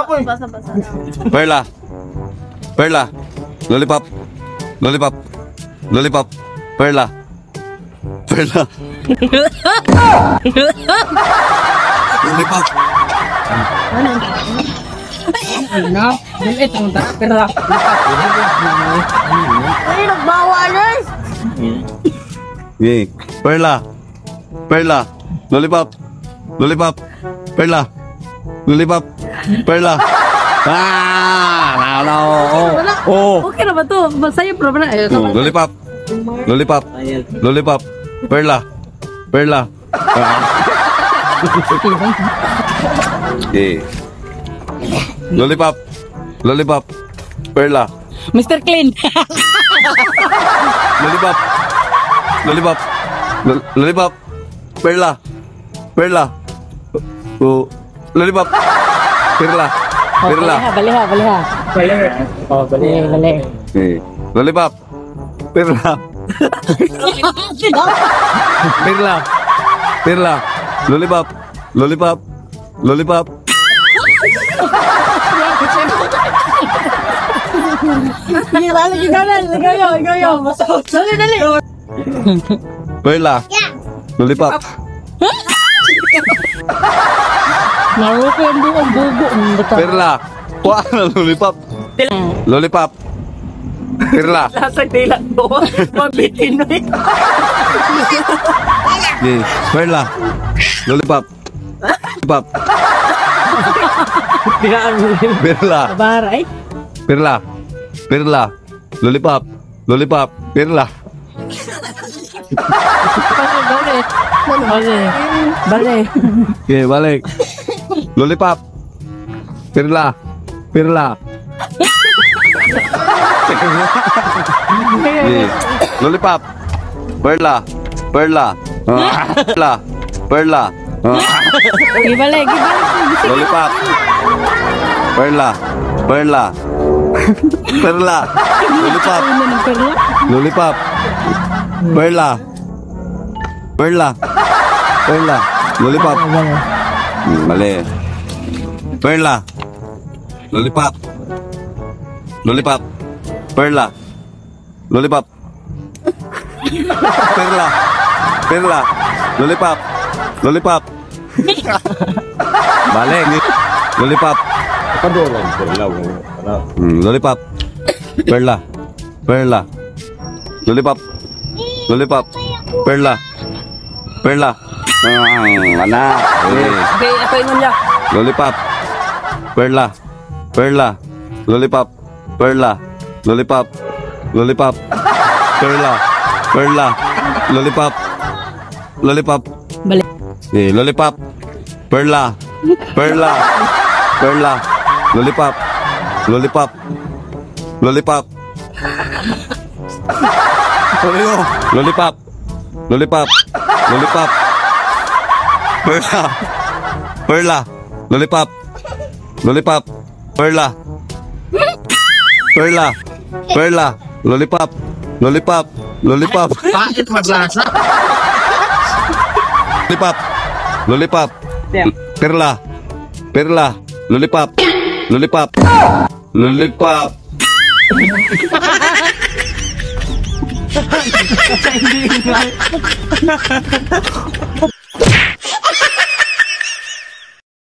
pa ko eh. Basa-basa. Perla. Perla. Lollipop. Lollipop. Lollipop. Perla. Perla. Lollipop. Ano? Dilit ang ta. Pero Ay, nagbawalan. Yay. Perla. Perla. Lollipop. Lollipop. Perla. Lollipop. Perla. Ah! No. Oh. okay na ba to? Masaya pero na. Lollipop. Lollipop. Lollipop. Perla. Perla. Yay. Lollipop. Lollipop. Perla. Mr. Clean. Lollipop. Lollipop. Lollipop. Perla. Perla. Oh. Lollipop. Perla. Perla. Baliha. Oh, bali. Eh. Lollipop. Perla. Perla. Perla. Lollipop. Lollipop. Lollipop. Dali. Perla. Lollipop. Naruko yung buong bugo. Perla. Kuha na lollipop. Lollipop. Perla. Lasag dila to. Mabitin mo eh. Yay. Perla. Lollipop. Lollipop. Tinaan mo rin. Perla. Baray. Perla. Perla. Lollipop. Lollipop. Perla. Bali. Okay, balik. Lollipop. Perla. Perla. Okay. Lollipop. Perla. Perla. Perla. Perla. Gibalik. Lollipop. Perla. Perla. Perla. Lollipop. Lollipop. Perla. Perla. Perla. Lollipop. Mali. Perla. Lollipop. Lollipop. Perla. Lollipop. Perla. Perla. Lollipop. Lollipop. Balik. Lollipop. Lollipop. Perla. Perla. Lollipop. Lollipop. Perla. Perla. Mana? Okay, ako yun niya. Lollipop. Perla. Perla. Lollipop. Perla. Lollipop. Lollipop. Perla. Perla. Lollipop. Lollipop. Balik. Lollipop. Perla. Perla. Perla. Lollipop. Lollipop. Lollipop. Lollipop. Lollipop. Lollipop. Perla. Perla. Lollipop. Lollipop. Perla. Perla. Perla. Lollipop. Lollipop. Lollipop. Bakit maglasa? Lollipop. Lollipop. Perla. Perla. Lollipop. Lollipop. Lollipop. Hindi nga.